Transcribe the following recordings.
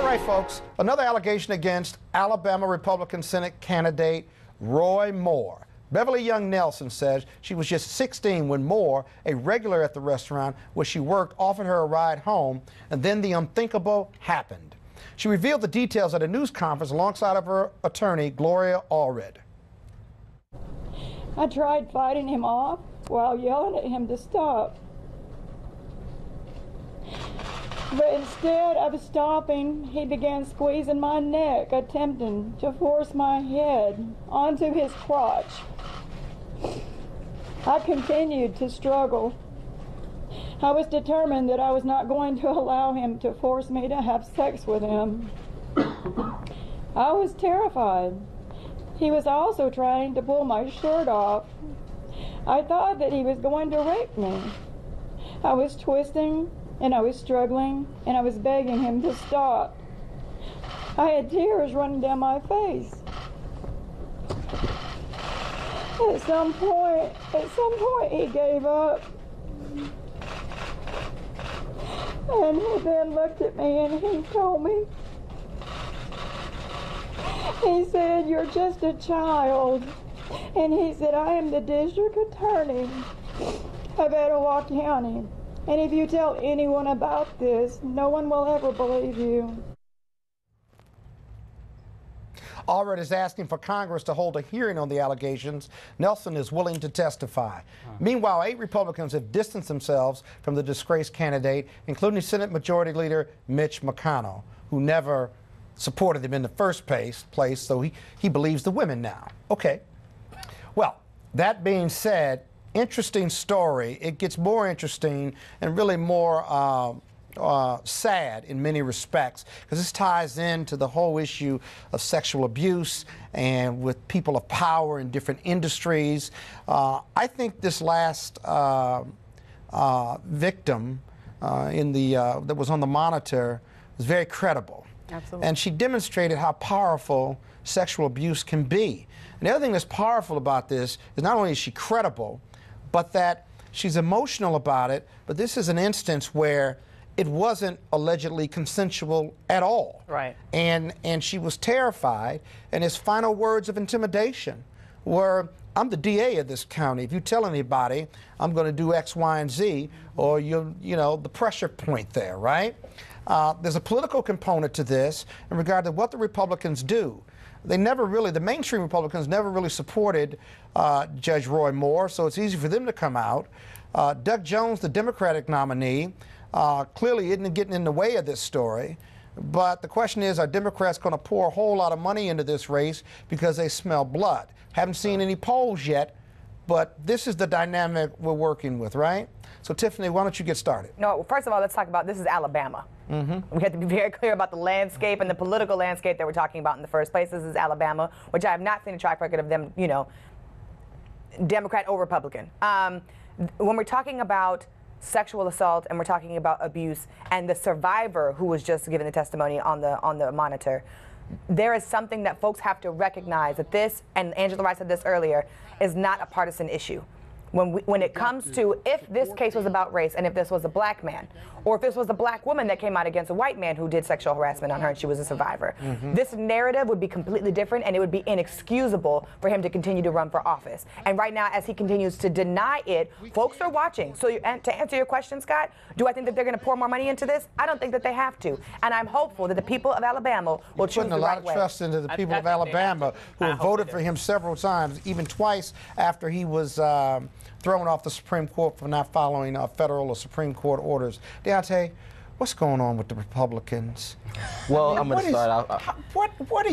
All right, folks, another allegation against Alabama Republican Senate candidate Roy Moore. Beverly Young Nelson says she was just 16 when Moore, a regular at the restaurant where she worked, offered her a ride home, and then the unthinkable happened. She revealed the details at a news conference alongside of her attorney, Gloria Allred. I tried fighting him off while yelling at him to stop. But instead of stopping, he began squeezing my neck, attempting to force my head onto his crotch. I continued to struggle. I was determined that I was not going to allow him to force me to have sex with him. I was terrified. He was also trying to pull my shirt off. I thought that he was going to rape me. I was twisting, and I was struggling, and I was begging him to stop. I had tears running down my face. At some point, he gave up. And he then looked at me and he told me, he said, "You're just a child." And he said, "I am the district attorney of Etowah County. And if you tell anyone about this, no one will ever believe you." Allred is asking for Congress to hold a hearing on the allegations. Nelson is willing to testify. Meanwhile, 8 Republicans have distanced themselves from the disgraced candidate, including Senate Majority Leader Mitch McConnell, who never supported him in the first place, so he believes the women now. Okay. Well, that being said, interesting story. It gets more interesting and really more sad in many respects, because this ties into the whole issue of sexual abuse and with people of power in different industries. I think this last victim that was on the monitor was very credible. Absolutely. And she demonstrated how powerful sexual abuse can be. And the other thing that's powerful about this is not only is she credible, but that she's emotional about it. But this is an instance where it wasn't allegedly consensual at all. Right. And she was terrified, and his final words of intimidation were, "I'm the DA of this county. If you tell anybody, I'm going to do X, Y, and Z," or you know, the pressure point there, right? There's a political component to this in regard to what the Republicans do. They never really, the mainstream Republicans never really supported Judge Roy Moore, so it's easy for them to come out. Doug Jones, the Democratic nominee, clearly isn't getting in the way of this story. But the question is, are Democrats going to pour a whole lot of money into this race because they smell blood? Haven't seen any polls yet, but this is the dynamic we're working with, right? So, Tiffany, why don't you get started? No, first of all, let's talk about, this is Alabama. We have to be very clear about the landscape and the political landscape that we're talking about in the first place. This is Alabama, which I have not seen a track record of them, you know, Democrat or Republican. When we're talking about sexual assault and we're talking about abuse and the survivor who was just given the testimony on the monitor, there is something that folks have to recognize, that this, and Angela Rice said this earlier, is not a partisan issue. When it comes to, if this case was about race and if this was a black man, or if this was a black woman that came out against a white man who did sexual harassment on her and she was a survivor, this narrative would be completely different, and it would be inexcusable for him to continue to run for office. And right now, as he continues to deny it, folks are watching. So to answer your question, Scott, do I think that they're going to pour more money into this? I don't think that they have to. And I'm hopeful that the people of Alabama will choose the right way. Putting a lot of trust into the people of Alabama who have voted for him several times, even twice after he was thrown off the Supreme Court for not following federal or Supreme Court orders. Deontay, what's going on with the Republicans? Well, I'm going to start out. What are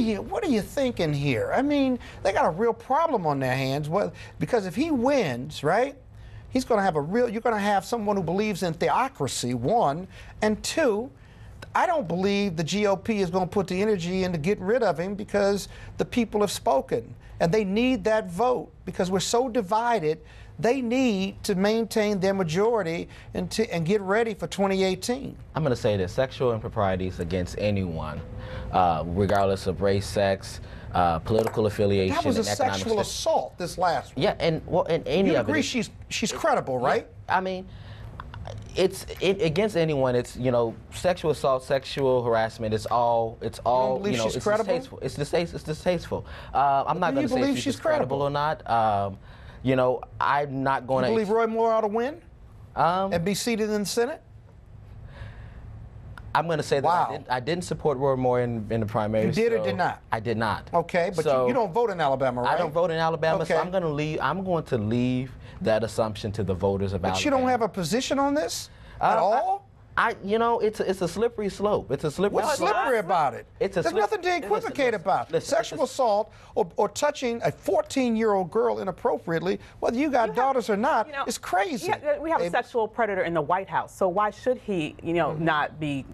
you thinking here? I mean, they got a real problem on their hands. Because if he wins, right, he's going to have you're going to have someone who believes in theocracy, 1, and 2, I don't believe the GOP is going to put the energy into getting rid of him, because the people have spoken, and they need that vote because we're so divided. They need to maintain their majority and get ready for 2018. I'm going to say that sexual improprieties against anyone, regardless of race, sex, political affiliation, that was a and economic sexual assault this last one. Yeah, and any you of agree it. she's credible, right? Yeah, I mean, It's against anyone. It's, you know, sexual assault, sexual harassment. It's all You don't believe you know, she's it's credible? distasteful. It's distasteful. I'm not do going you to say believe if she's she's credible or not. You know, I'm not going to. You believe Roy Moore ought to win and be seated in the Senate? I'm going to say that Wow. I didn't support Roy Moore in the primary. You did or so did not? I did not. Okay, but So, you don't vote in Alabama, right? I don't vote in Alabama, Okay. so I'm going to leave that assumption to the voters of Alabama. But you don't have a position on this at all? You know, it's a slippery slope. It's a slippery What's slope. slippery about it? It's a There's slip- nothing to equivocate about. Sexual listen. assault or touching a 14-year-old girl inappropriately, whether you got daughters or not, is crazy. Yeah, we have a sexual predator in the White House, so why should he, you know, not be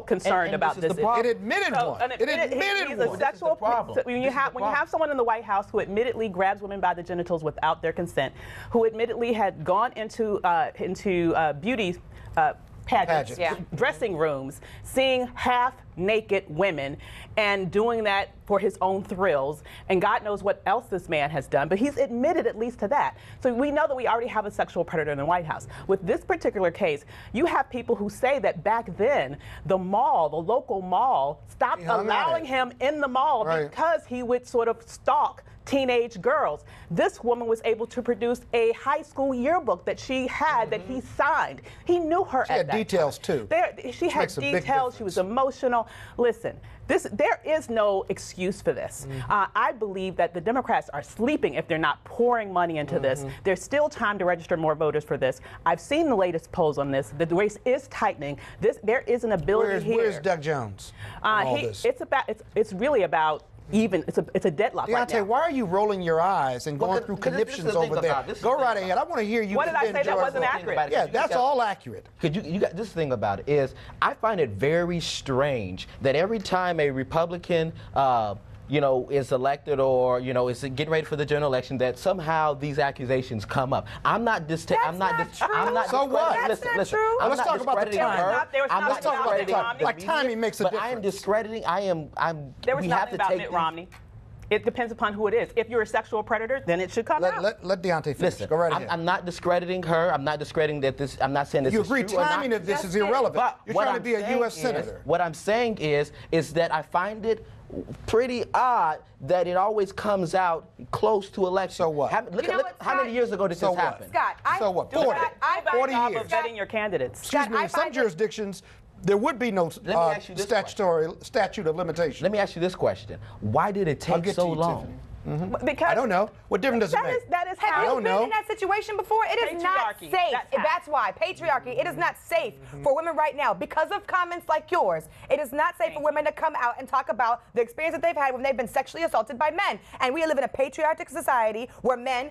concerned and about this is this? the problem. It admitted one. It admitted he's one. a sexual. problem. So when you have someone in the White House who admittedly grabs women by the genitals without their consent, who admittedly had gone into beauty pageants, dressing rooms, seeing half-naked women, and doing that for his own thrills, and God knows what else this man has done, but he's admitted at least to that. So we know that we already have a sexual predator in the White House. With this particular case, you have people who say that back then, the local mall, stopped allowing him in the mall because he would sort of stalk teenage girls. This woman was able to produce a high school yearbook that she had that he signed. He knew her She had details too. She had details. She was emotional. Listen, there is no excuse for this. I believe that the Democrats are sleeping if they're not pouring money into this. There's still time to register more voters for this. I've seen the latest polls on this. The race is tightening. There is an ability here. Where's Doug Jones? All this? It's really about even. It's a deadlock right now. Deontay, why are you rolling your eyes and going through conniptions over there? Go right ahead. I want to hear you. What did I say defend that George wasn't Floyd. accurate? Yeah, that's all accurate. Could you got this thing about it is I find it very strange that every time a Republican you know, is elected or, you know, is getting ready for the general election, that somehow these accusations come up. I'm not So what? Listen. Let's talk about the time. Let's talk about the time. Like timing makes a difference. But I am discrediting. There was nothing about Mitt Romney. It depends upon who it is. If you're a sexual predator, then it should come out. Let Deontay finish. Listen, Go right ahead. I'm not discrediting her. I'm not discrediting that this. I'm not saying this You is agree true or timing not. of this is irrelevant. But You're what trying to I'm be a saying U.S. is- senator. What I'm saying is that I find it pretty odd that it always comes out close to election. So what? Look how many years ago did So this what? happen? Scott, So what? 40. 40 years. years. Of vetting your candidates. Excuse me, in some jurisdictions, there would be no statute of limitations. Let me ask you this question: why did it I'll take get so to you, long? Tiffany. Because I don't know. What difference does it make? That is Have how. you don't been know. in that situation before? It is not Patriarchy. safe. That's how. Why. Patriarchy. It is not safe for women right now because of comments like yours. It is not safe for women to come out and talk about the experience that they've had when they've been sexually assaulted by men. And we live in a patriarchal society where men,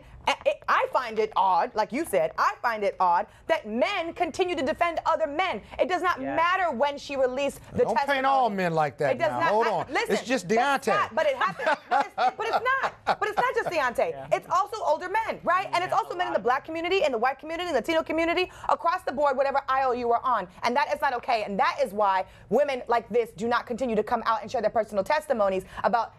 I find it odd, like you said, I find it odd that men continue to defend other men. It does not matter when she released the testimony. Don't paint all men like that It does now. not. Hold on. Listen, It's just that's Deontay. not, but it happens. But it's not. But it's not just Deontay. It's also older men, right? And it's also men in the black community, in the white community, in the Latino community, across the board, whatever aisle you are on. And that is not okay. And that is why women like this do not continue to come out and share their personal testimonies about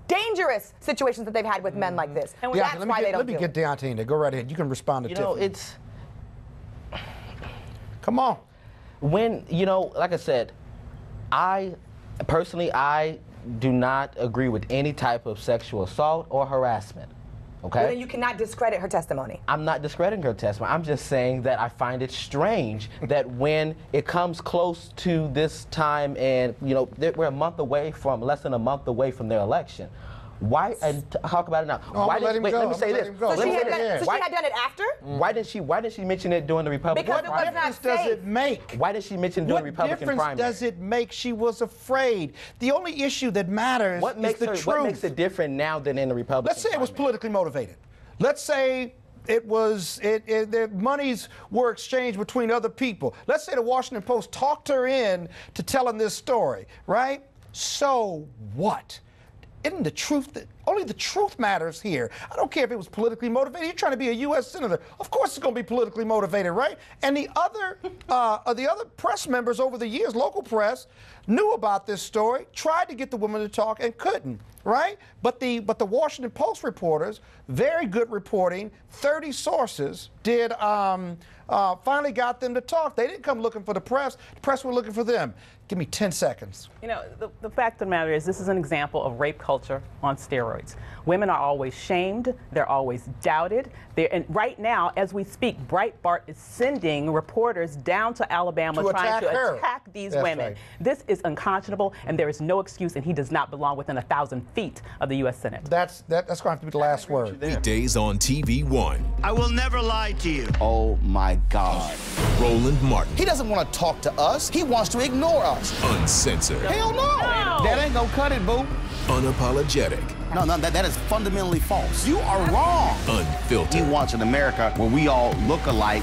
dangerous situations that they've had with men like this. And that's why they don't Let me get Deontay in there. Go right ahead. You can respond to You know, Tiffany. it's Come on. when, you know, like I said, I do not agree with any type of sexual assault or harassment. Okay? Well, then you cannot discredit her testimony. I'm not discrediting her testimony. I'm just saying that I find it strange that when it comes close to this time and, you know, we're less than a month away from their election. Why, and talk about it now. Let me say this. So she had done it after? Why didn't she mention it during the Republican Because it was primary? not What difference does safe. it make? Why did she mention it during the What Republican difference primary? does it make? She was afraid. The only issue that matters What makes is the truth. What makes it different now than in the Republican Let's say it was primary? politically motivated. Let's say the monies were exchanged between other people. Let's say the Washington Post talked her in to telling this story, right? So what? Isn't the truth that Only the truth matters here. I don't care if it was politically motivated. You're trying to be a U.S. senator. Of course it's going to be politically motivated, right? And the other press members over the years, local press, knew about this story, tried to get the women to talk and couldn't, right? But the Washington Post reporters, very good reporting, 30 sources, did finally got them to talk. They didn't come looking for the press. The press were looking for them. Give me 10 seconds. You know, the fact of the matter is this is an example of rape culture on steroids. Women are always shamed. They're always doubted. And right now, as we speak, Breitbart is sending reporters down to Alabama trying to attack these women. Right. This is unconscionable, and there is no excuse, and he does not belong within 1,000 feet of the U.S. Senate. That's going to have to be the last word. Weekdays on TV One. I will never lie to you. Oh, my God. Roland Martin. He doesn't want to talk to us. He wants to ignore us. Uncensored. Hell no. That ain't gonna cut it, boo. Unapologetic. No, that is fundamentally false. You are wrong. Unfiltered. He wants an America where we all look alike.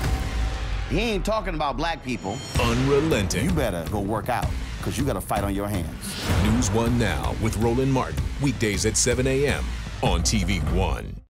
He ain't talking about black people. Unrelenting. You better go work out, because you got a fight on your hands. NewsOne Now with Roland Martin. Weekdays at 7 a.m. on TV One.